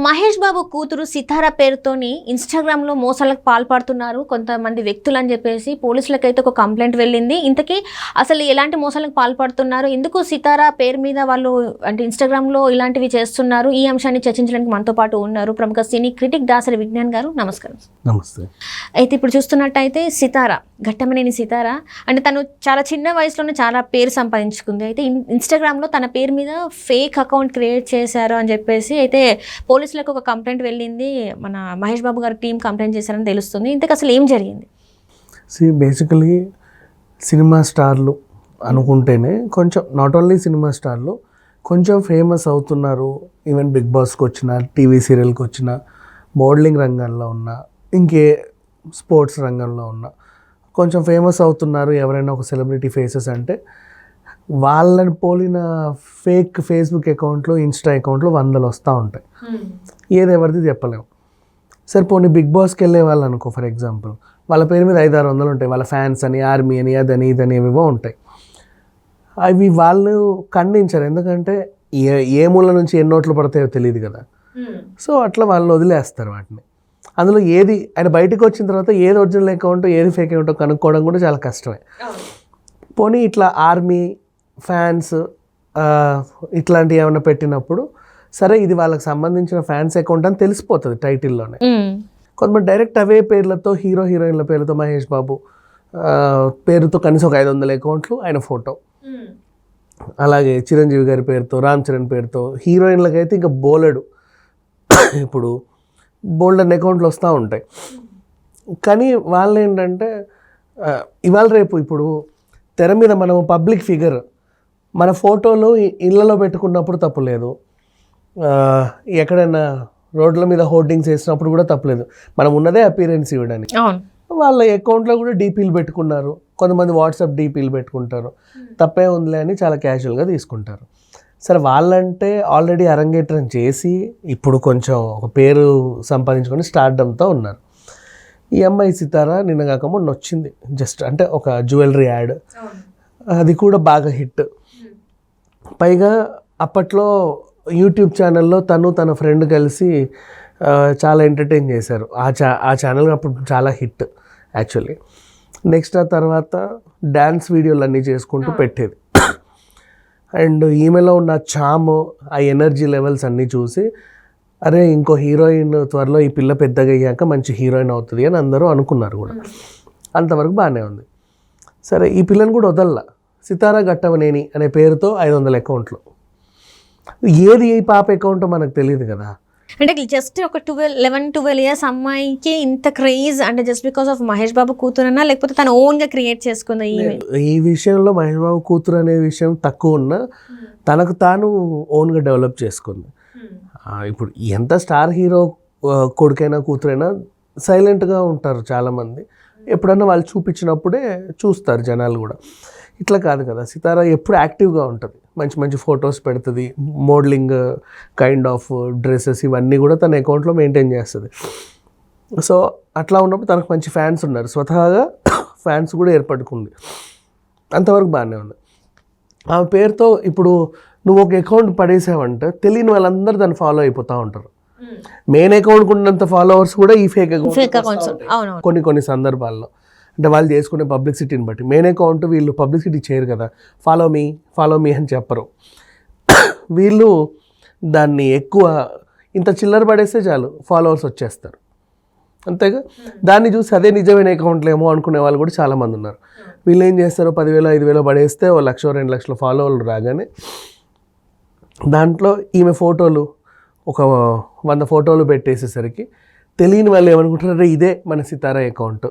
మహేష్ బాబు కూతురు సితార పేరుతోని ఇన్స్టాగ్రామ్లో మోసాలకు పాల్పడుతున్నారు కొంతమంది వ్యక్తులు అని చెప్పేసి పోలీసులకైతే ఒక కంప్లైంట్ వెళ్ళింది. ఇంతకీ అసలు ఎలాంటి మోసాలకు పాల్పడుతున్నారు, ఎందుకు సితార పేరు మీద వాళ్ళు అంటే ఇన్స్టాగ్రామ్లో ఇలాంటివి చేస్తున్నారు, ఈ అంశాన్ని చర్చించడానికి మనతో పాటు ఉన్నారు ప్రముఖ సినీ క్రిటిక్ దాసరి విజ్ఞాన్ గారు. నమస్కారం. నమస్తే. అయితే ఇప్పుడు చూస్తున్నట్టయితే సితార, ఘట్టమనేని సితార అంటే తను చాలా చిన్న వయసులోనే చాలా పేరు సంపాదించుకుంది. అయితే ఇన్స్టాగ్రామ్లో తన పేరు మీద ఫేక్ అకౌంట్ క్రియేట్ చేశారు అని చెప్పేసి అయితే పోలీసులకు ఒక కంప్లైంట్ వెళ్ళింది. మన మహేష్ బాబు గారి టీం కంప్లైంట్ చేశారని తెలుస్తుంది. ఇంతకు అసలు ఏం జరిగింది? బేసికలీ సినిమా స్టార్లు అనుకుంటేనే కొంచెం, నాట్ ఓన్లీ సినిమా స్టార్లు, కొంచెం ఫేమస్ అవుతున్నారు. ఈవెన్ బిగ్ బాస్కి వచ్చిన, టీవీ సీరియల్కి వచ్చిన, మోడలింగ్ రంగంలో ఉన్న, ఇంకే స్పోర్ట్స్ రంగంలో ఉన్న కొంచెం ఫేమస్ అవుతున్నారు ఎవరైనా ఒక సెలబ్రిటీ ఫేసెస్ అంటే వాళ్ళని పోలిన ఫేక్ ఫేస్బుక్ అకౌంట్లు, ఇన్స్టా అకౌంట్లు 100 వస్తూ ఉంటాయి. ఏది ఎవరిది చెప్పలేము. సరే పోనీ బిగ్ బాస్కి వెళ్ళే వాళ్ళు అనుకో, ఫర్ ఎగ్జాంపుల్ వాళ్ళ పేరు మీద 500-600 ఉంటాయి. వాళ్ళ ఫ్యాన్స్ అని, ఆర్మీ అని, అదని ఇదని ఏవేవో ఉంటాయి. అవి వాళ్ళు ఖండించారు, ఎందుకంటే ఏ మూల నుంచి ఎన్ని నోట్లు పడతాయో తెలియదు కదా. సో అట్లా వాళ్ళు వదిలేస్తారు వాటిని. అందులో ఏది ఆయన బయటకు వచ్చిన తర్వాత ఏది ఒరిజినల్ అకౌంట్ ఏది ఫేక్ అకౌంట్ కనుక్కోవడం కూడా చాలా కష్టమే. పోనీ ఇట్లా ఆర్మీ, ఫ్యాన్స్ ఇట్లాంటివి ఏమైనా పెట్టినప్పుడు సరే ఇది వాళ్ళకి సంబంధించిన ఫ్యాన్స్ అకౌంట్ అని తెలిసిపోతుంది టైటిల్లోనే. కొంతమంది డైరెక్ట్ అవే పేర్లతో, హీరోయిన్ల పేరుతో, మహేష్ బాబు పేరుతో కనీసం ఒక 500 అకౌంట్లు, ఆయన ఫోటో. అలాగే చిరంజీవి గారి పేరుతో, రామ్ చరణ్ పేరుతో, హీరోయిన్లకైతే ఇంకా బోలెడు, ఇప్పుడు బోల్డెన్ అకౌంట్లు వస్తూ ఉంటాయి. కానీ వాళ్ళు ఏంటంటే ఇవాళ రేపు ఇప్పుడు తెర మీద మనం పబ్లిక్ ఫిగర్, మన ఫోటోలు ఇళ్ళలో పెట్టుకున్నప్పుడు తప్పులేదు, ఎక్కడైనా రోడ్ల మీద హోర్డింగ్స్ వేసినప్పుడు కూడా తప్పులేదు. మనం ఉన్నదే అపీరెన్స్ ఇవ్వడానికి. వాళ్ళ అకౌంట్లో కూడా డీపీలు పెట్టుకున్నారు, కొంతమంది వాట్సాప్ డీపీలు పెట్టుకుంటారు, తప్పే ఉందిలే అని చాలా క్యాజువల్గా తీసుకుంటారు. సరే వాళ్ళంటే ఆల్రెడీ అరంగేట్రం చేసి ఇప్పుడు కొంచెం ఒక పేరు సంపాదించుకొని స్టార్డమ్తో ఉన్నారు. ఈ అమ్మాయి సితార నిన్నగాక మొన్న వచ్చింది, జస్ట్ అంటే ఒక జ్యువెలరీ యాడ్, అది కూడా బాగా హిట్. పైగా అప్పట్లో యూట్యూబ్ ఛానల్లో తన ఫ్రెండ్ కలిసి చాలా ఎంటర్టైన్ చేశారు. ఆ ఛానల్ అప్పుడు చాలా హిట్ యాక్చువల్లీ. నెక్స్ట్ ఆ తర్వాత డ్యాన్స్ వీడియోలు అన్నీ చేసుకుంటూ పెట్టేది. అండ్ ఈమెలో ఉన్న చామ్, ఆ ఎనర్జీ లెవెల్స్ అన్నీ చూసి అరే ఇంకో హీరోయిన్ త్వరలో ఈ పిల్ల పెద్దగా అయ్యాక మంచి హీరోయిన్ అవుతుంది అని అందరూ అనుకున్నారు కూడా. అంతవరకు బాగానే ఉంది. సరే ఈ పిల్లని కూడా వదల్లా. సితార ఘట్టమనేని అనే పేరుతో 500 అకౌంట్లు. ఏది ఈ పాప అకౌంట్ మనకు తెలియదు కదా. అంటే జస్ట్ ఒక 11-12 ఇయర్స్ అమ్మాయికి ఇంత క్రేజ్ అంటే just because of Mahesh Babu కూతురన్నా, లేకపోతే తను ఓన్గా క్రియేట్ చేసుకుందా? ఈ విషయంలో మహేష్ బాబు కూతురు అనే విషయం తక్కువ ఉన్నా తనకు తాను ఓన్గా డెవలప్ చేసుకుంది. ఇప్పుడు ఎంత స్టార్ హీరో కొడుకైనా కూతురైనా సైలెంట్గా ఉంటారు చాలామంది. ఎప్పుడన్నా వాళ్ళు చూపించినప్పుడే చూస్తారు జనాలు కూడా. ఇట్లా కాదు కదా, సితార ఎప్పుడు యాక్టివ్గా ఉంటుంది, మంచి మంచి ఫొటోస్ పెడుతుంది, మోడలింగ్ కైండ్ ఆఫ్ డ్రెస్సెస్ ఇవన్నీ కూడా తన అకౌంట్లో మెయింటైన్ చేస్తుంది. సో అట్లా ఉన్నప్పుడు తనకు మంచి ఫ్యాన్స్ ఉన్నారు, స్వతహాగా ఫ్యాన్స్ కూడా ఏర్పడుకుంది. అంతవరకు బాగానే ఉంది. ఆమె పేరుతో ఇప్పుడు నువ్వు ఒక అకౌంట్ పడేసావంటే తెలియని వాళ్ళందరూ దాన్ని ఫాలో అయిపోతూ ఉంటారు. మెయిన్ అకౌంట్కి ఉన్నంత ఫాలోవర్స్ కూడా ఈ ఫేక్ అకౌంట్స్ కొన్ని సందర్భాల్లో, అంటే వాళ్ళు చేసుకునే పబ్లిసిటీని బట్టి. మెయిన్ అకౌంట్ వీళ్ళు పబ్లిసిటీ చేయరు కదా, ఫాలో మీ అని చెప్పరు. వీళ్ళు దాన్ని ఎక్కువ ఇంత చిల్లర పడేస్తే చాలు ఫాలోవర్స్ వచ్చేస్తారు, అంతేగా. దాన్ని చూసి అదే నిజమైన అకౌంట్లు ఏమో అనుకునే వాళ్ళు కూడా చాలామంది ఉన్నారు. వీళ్ళు ఏం చేస్తారు, 10,000-5,000 పడేస్తే 1,00,000-2 లక్షల ఫాలోవర్లు రాగానే దాంట్లో ఈమె ఫోటోలు ఒక 100 ఫోటోలు పెట్టేసేసరికి తెలియని వాళ్ళు ఏమనుకుంటారు, ఇదే మన సితార అకౌంట్.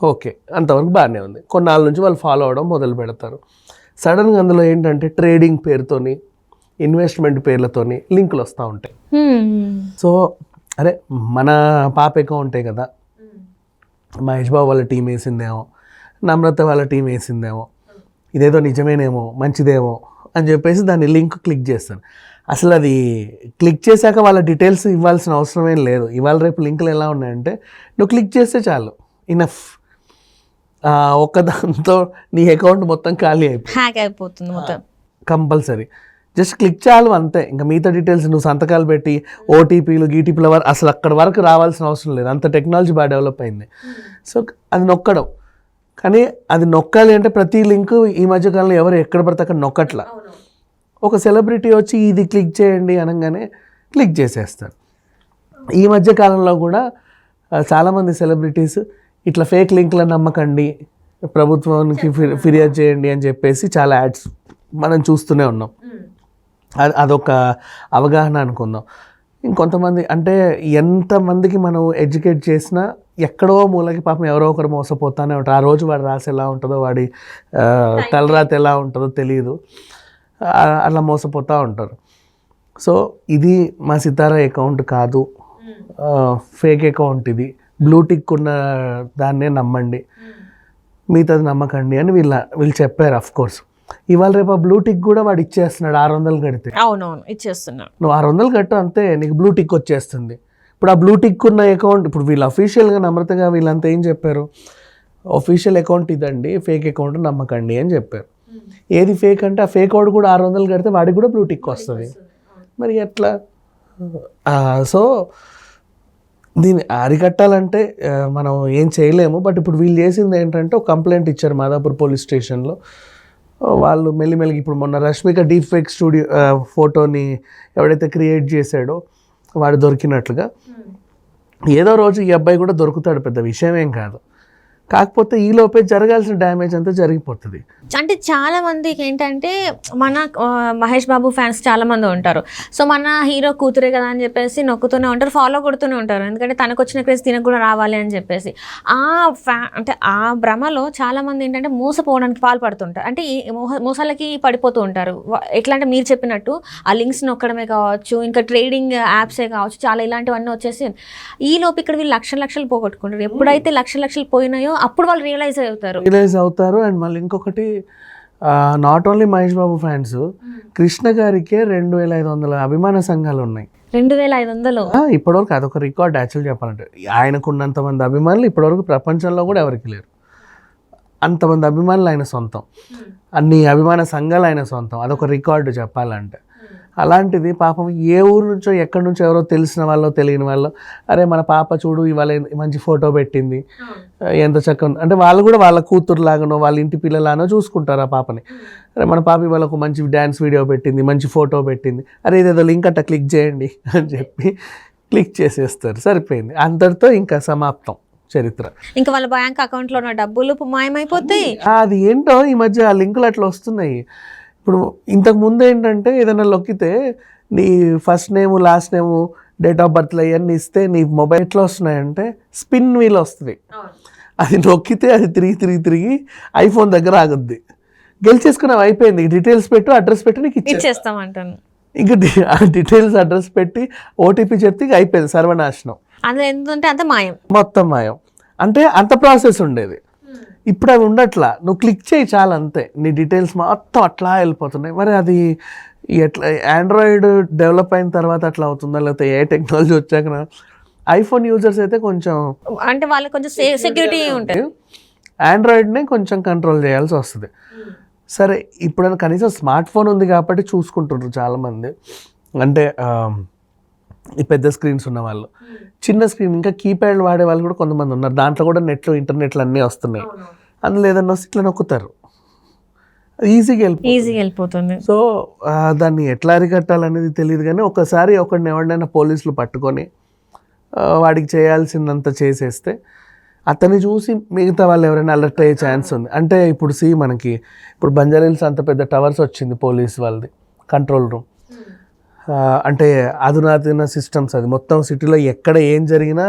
ఓకే, అంతవరకు బాగానే ఉంది. కొన్నాళ్ళ నుంచి వాళ్ళు ఫాలో అవడం మొదలు పెడతారు. సడన్గా అందులో ఏంటంటే ట్రేడింగ్ పేరుతోని, ఇన్వెస్ట్మెంట్ పేర్లతోని లింకులు వస్తూ ఉంటాయి. సో అరే మన పాప అకౌంటే కదా, మహేష్ బాబు వాళ్ళ టీం వేసిందేమో, నమ్రత వాళ్ళ టీం వేసిందేమో, ఇదేదో నిజమేనేమో, మంచిదేమో అని చెప్పేసి దాన్ని లింక్ క్లిక్ చేస్తాను. అసలు అది క్లిక్ చేశాక వాళ్ళ డీటెయిల్స్ ఇవ్వాల్సిన అవసరమేం లేదు. ఇవాళ రేపు లింకులు ఎలా ఉన్నాయంటే నువ్వు క్లిక్ చేస్తే చాలు, ఇనఫ్. ఒక్కదాంతో నీ అకౌంట్ మొత్తం ఖాళీ హ్యాక్ అయిపోతుంది మొత్తం. కంపల్సరీ జస్ట్ క్లిక్ చాలు అంతే. ఇంకా మిగతా డీటెయిల్స్ నువ్వు సంతకాలు పెట్టి ఓటీపీలు గీటీపీల వరకు అసలు అక్కడ వరకు రావాల్సిన అవసరం లేదు. అంత టెక్నాలజీ బాగా డెవలప్ అయింది. సో అది నొక్కడం, కానీ అది నొక్కాలి అంటే ప్రతి లింక్ ఈ మధ్యకాలంలో ఎవరు ఎక్కడ పడితే అక్కడ నొక్కట్లా. ఒక సెలబ్రిటీ వచ్చి ఇది క్లిక్ చేయండి అనగానే క్లిక్ చేసేస్తారు. ఈ మధ్యకాలంలో కూడా చాలామంది సెలబ్రిటీస్ ఇట్లా ఫేక్ లింక్లను నమ్మకండి, ప్రభుత్వానికి ఫిర్యాదు చేయండి అని చెప్పేసి చాలా యాడ్స్ మనం చూస్తూనే ఉన్నాం. అదొక అవగాహన అనుకుందాం. ఇంకొంతమంది అంటే ఎంతమందికి మనం ఎడ్యుకేట్ చేసినా ఎక్కడో మూలకి పాపం ఎవరో ఒకరు మోసపోతానే ఉంటారు. ఆ రోజు వాడి రాసి ఎలా ఉంటుందో, వాడి తలరాత ఎలా ఉంటుందో తెలియదు, అలా మోసపోతూ ఉంటారు. సో ఇది మా సితారా అకౌంట్ కాదు, ఫేక్ అకౌంట్, ఇది బ్లూటిక్ ఉన్న దాన్నే నమ్మండి, మిగతాది నమ్మకండి అని వీళ్ళు చెప్పారు. అఫ్ కోర్స్ ఇవాళ రేపు ఆ బ్లూటిక్ కూడా వాడు ఇచ్చేస్తున్నాడు 600 కడితే. అవునవును, ఇచ్చేస్తున్నాడు. నువ్వు 600 కట్టు అంతే, నీకు బ్లూటిక్ వచ్చేస్తుంది. ఇప్పుడు ఆ బ్లూటిక్ ఉన్న అకౌంట్, ఇప్పుడు వీళ్ళు అఫీషియల్గా నమ్రతగా వీళ్ళంతా ఏం చెప్పారు, అఫీషియల్ అకౌంట్ ఇదండి, ఫేక్ అకౌంట్ నమ్మకండి అని చెప్పారు. ఏది ఫేక్ అంటే ఆ ఫేక్ వాడు కూడా 600 కడితే వాడికి కూడా బ్లూటిక్ వస్తుంది. మరి ఎట్లా? సో దీన్ని అరికట్టాలంటే మనం ఏం చేయలేము. బట్ ఇప్పుడు వీళ్ళు చేసింది ఏంటంటే ఒక కంప్లైంట్ ఇచ్చారు మాదాపూర్ పోలీస్ స్టేషన్లో. వాళ్ళు మెల్లిమెల్లిగా ఇప్పుడు మొన్న రష్మిక డీప్ ఫేక్ స్టూడియో ఫోటోని ఎవడైతే క్రియేట్ చేశాడో వాడు దొరికినట్లుగా ఏదో రోజు ఈ అబ్బాయి కూడా దొరుకుతాడు, పెద్ద విషయం ఏం కాదు. కాకపోతే ఈలోపే జరగాల్సిన డ్యామేజ్ అంతా జరిగిపోతుంది. అంటే చాలా మందికి ఏంటంటే మన మహేష్ బాబు ఫ్యాన్స్ చాలా మంది ఉంటారు. సో మన హీరో కూతురే కదా అని చెప్పేసి నొక్కుతూనే ఉంటారు, ఫాలో కొడుతూనే ఉంటారు. ఎందుకంటే తనకు వచ్చిన క్రేజ్ తినకు కూడా రావాలి అని చెప్పేసి అంటే ఆ భ్రమలో చాలా మంది ఏంటంటే మోసపోవడానికి పాల్పడుతుంటారు. అంటే ఈ మోసాలకి పడిపోతూ ఉంటారు. ఎట్లా అంటే మీరు చెప్పినట్టు ఆ లింక్స్ నొక్కడమే కావచ్చు, ఇంకా ట్రేడింగ్ యాప్సే కావచ్చు, చాలా ఇలాంటివన్నీ వచ్చేసి ఈ లోపు ఇక్కడ వీళ్ళు లక్షలు పోగొట్టుకుంటారు. ఎప్పుడైతే లక్షలు పోయినాయో అప్పుడు వాళ్ళు రియలైజ్ అవుతారు. అండ్ మళ్ళీ ఇంకొకటి, not only Mahesh Babu fans, Krishna గారికే 2500 అభిమాన సంఘాలు ఉన్నాయి. 2500 ఇప్పటివరకు అదొక రికార్డ్. యాక్చువల్ చెప్పాలంటే ఆయనకున్నంతమంది అభిమానులు ఇప్పటివరకు ప్రపంచంలో కూడా ఎవరికి లేరు. అంతమంది అభిమానులు ఆయన సొంతం, అన్ని అభిమాన సంఘాలు ఆయన సొంతం. అదొక రికార్డు చెప్పాలంటే. అలాంటిది పాపం ఏ ఊరు నుంచో ఎక్కడి నుంచో ఎవరో తెలిసిన వాళ్ళు తెలియని వాళ్ళు, అరే మన పాప చూడు ఇవాళ మంచి ఫోటో పెట్టింది, ఎంత చక్కగా, అంటే వాళ్ళు కూడా వాళ్ళ కూతురులాగానో వాళ్ళ ఇంటి పిల్లలానో చూసుకుంటారు ఆ పాపని. అరే మన పాప ఇవాళ ఒక మంచి డ్యాన్స్ వీడియో పెట్టింది, మంచి ఫోటో పెట్టింది, అరే ఇదేదో లింక్ అట్ట క్లిక్ చేయండి అని చెప్పి క్లిక్ చేసేస్తారు, సరిపోయింది. అంతటితో ఇంకా సమాప్తం చరిత్ర. ఇంకా వాళ్ళ బ్యాంక్ అకౌంట్లో ఉన్న డబ్బులు మాయమైపోతాయి. అది ఏంటో ఈ మధ్య ఆ లింకులు అట్లా వస్తున్నాయి. ఇప్పుడు ఇంతకు ముందు ఏంటంటే ఏదైనా నొక్కితే నీ first name last name date of బర్త్లు అవన్నీ ఇస్తే నీ మొబైల్ ఎట్లా వస్తున్నాయంటే స్పిన్ వీల్ వస్తుంది. అది నొక్కితే అది తిరిగి ఐఫోన్ దగ్గర ఆగుద్ది. గెలిచేసుకున్నావు, అయిపోయింది, డీటెయిల్స్ పెట్టు, అడ్రస్ పెట్టి నీకు ఇచ్చేస్తామంటాను. ఇంకా డీటెయిల్స్ అడ్రస్ పెట్టి ఓటీపీ చెప్తే ఇక అయిపోయింది, సర్వనాశనం. అందులో ఎందుకంటే అంత మాయం, మొత్తం మాయం. అంటే అంత ప్రాసెస్ ఉండేది. ఇప్పుడు అవి ఉండట్లా, నువ్వు క్లిక్ చేయి చాలు అంతే, నీ డీటెయిల్స్ మొత్తం అట్లా వెళ్ళిపోతున్నాయి. మరి అది ఎట్లా? ఆండ్రాయిడ్ డెవలప్ అయిన తర్వాత అట్లా అవుతుందా, లేకపోతే ఏ టెక్నాలజీ వచ్చాక? ఐఫోన్ యూజర్స్ అయితే కొంచెం అంటే వాళ్ళకి కొంచెం సెక్యూరిటీ ఉంటుంది, ఆండ్రాయిడ్నే కొంచెం కంట్రోల్ చేయాల్సి వస్తుంది. సరే ఇప్పుడైనా కనీసం స్మార్ట్ ఫోన్ ఉంది కాబట్టి చూసుకుంటుంటారు చాలామంది. అంటే ఈ పెద్ద స్క్రీన్స్ ఉన్న వాళ్ళు, చిన్న స్క్రీన్ ఇంకా కీప్యాడ్ వాడే వాళ్ళు కూడా కొంతమంది ఉన్నారు. దాంట్లో కూడా నెట్లు ఇంటర్నెట్లు అన్నీ వస్తున్నాయి. అందులో ఏదన్నా వస్తే ఇట్లా నొక్కుతారు, ఈజీగా వెళ్ళిపోతుంది. సో దాన్ని ఎట్లా అరికట్టాలనేది తెలియదు. కానీ ఒకసారి ఎవరినైనా పోలీసులు పట్టుకొని వాడికి చేయాల్సిందంతా చేసేస్తే అతన్ని చూసి మిగతా వాళ్ళు ఎవరైనా అలర్ట్ అయ్యే ఛాన్స్ ఉంది. అంటే ఇప్పుడు మనకి ఇప్పుడు బంజారాహిల్స్ అంత పెద్ద టవర్స్ వచ్చింది పోలీస్ వాళ్ళది కంట్రోల్ రూమ్. అంటే అధునాతన సిస్టమ్స్, అది మొత్తం సిటీలో ఎక్కడ ఏం జరిగినా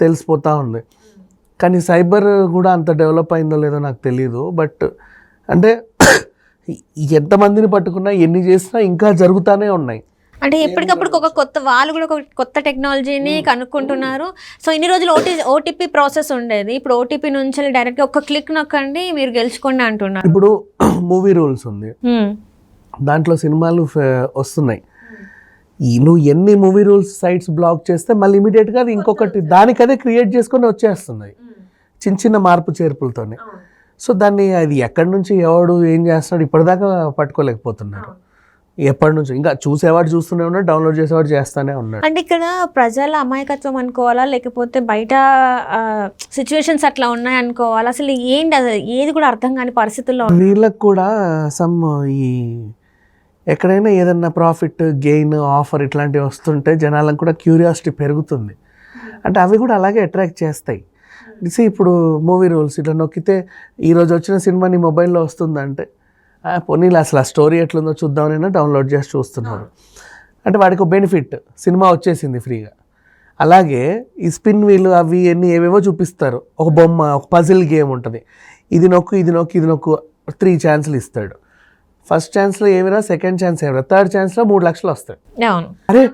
తెలిసిపోతూ ఉంది. కానీ సైబర్ కూడా అంత డెవలప్ అయిందో లేదో నాకు తెలియదు. బట్ అంటే ఎంతమందిని పట్టుకున్నా ఎన్ని చేసినా ఇంకా జరుగుతూనే ఉన్నాయి. అంటే ఎప్పటికప్పుడు వాళ్ళు కూడా ఒక కొత్త టెక్నాలజీని కనుక్కుంటున్నారు. సో ఇన్ని రోజులు ఓటీపీ ప్రాసెస్ ఉండేది, ఇప్పుడు ఓటీపీ నుంచి డైరెక్ట్గా ఒక క్లిక్ నొక్కండి మీరు గెలుచుకోండి అంటున్నారు. ఇప్పుడు మూవీ రూల్స్ ఉంది, దాంట్లో సినిమాలు వస్తున్నాయి. నువ్వు ఎన్ని మూవీ రూల్స్ సైట్స్ బ్లాక్ చేస్తే మళ్ళీ ఇమీడియట్గా అది ఇంకొకటి దానికదే క్రియేట్ చేసుకొని వచ్చేస్తుంది చిన్న మార్పు చేర్పులతోనే. సో దాన్ని అది ఎక్కడి నుంచి ఎవడు ఏం చేస్తున్నాడు ఇప్పటిదాకా పట్టుకోలేకపోతున్నారు. ఎప్పటి నుంచో ఇంకా చూసేవాడు చూస్తూనే ఉన్నాడు, డౌన్లోడ్ చేసేవాడు చేస్తూనే ఉన్నాడు. అంటే ఇక్కడ ప్రజల అమాయకత్వం అనుకోవాలా, లేకపోతే బయట సిచ్యువేషన్స్ అట్లా ఉన్నాయి అనుకోవాలా, అసలు ఏంటి అది ఏది కూడా అర్థం కాని పరిస్థితుల్లో వీళ్ళకి కూడా ఈ ఎక్కడైనా ఏదన్నా ప్రాఫిట్ గెయిన్ ఆఫర్ ఇట్లాంటివి వస్తుంటే జనాలకు కూడా క్యూరియాసిటీ పెరుగుతుంది. అంటే అవి కూడా అలాగే అట్రాక్ట్ చేస్తాయి. ఇప్పుడు మూవీ రూల్స్ ఇట్లా నొక్కితే ఈరోజు వచ్చిన సినిమా నీ మొబైల్లో వస్తుందంటే పోనీలు అసలు ఆ స్టోరీ ఎట్లుందో చూద్దామనైనా డౌన్లోడ్ చేసి చూస్తున్నారు. అంటే వాడికి ఒక బెనిఫిట్, సినిమా వచ్చేసింది ఫ్రీగా. అలాగే ఈ స్పిన్ వీలు అవి అన్నీ ఏవేవో చూపిస్తారు. ఒక బొమ్మ, ఒక పజిల్ గేమ్ ఉంటుంది, ఇది నొక్కు ఇది నొక్కు ఇది నొక్కు 3 ఛాన్స్లు ఇస్తాడు. ఫస్ట్ ఛాన్స్లో ఏమిరా, సెకండ్ ఛాన్స్ ఏమిరా, థర్డ్ ఛాన్స్లో 3 లక్షలు వస్తాయి. అరే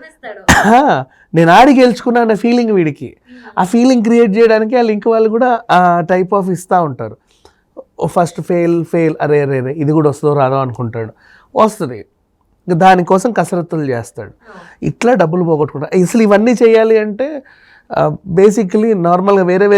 నేను ఆడి గెలుచుకున్నా అన్న ఫీలింగ్ వీడికి. ఆ ఫీలింగ్ క్రియేట్ చేయడానికి ఆ లింక్ వాళ్ళు కూడా ఆ టైప్ ఆఫ్ ఇస్తూ ఉంటారు. ఫస్ట్ ఫెయిల్ అరే అరే అరే ఇది కూడా వస్తుందో రాదో అనుకుంటాడు, వస్తుంది, దానికోసం కసరత్తులు చేస్తాడు, ఇట్లా డబ్బులు పోగొట్టుకుంటాడు. అసలు ఇవన్నీ చేయాలి అంటే బేసిక్లీ నార్మల్గా వేరే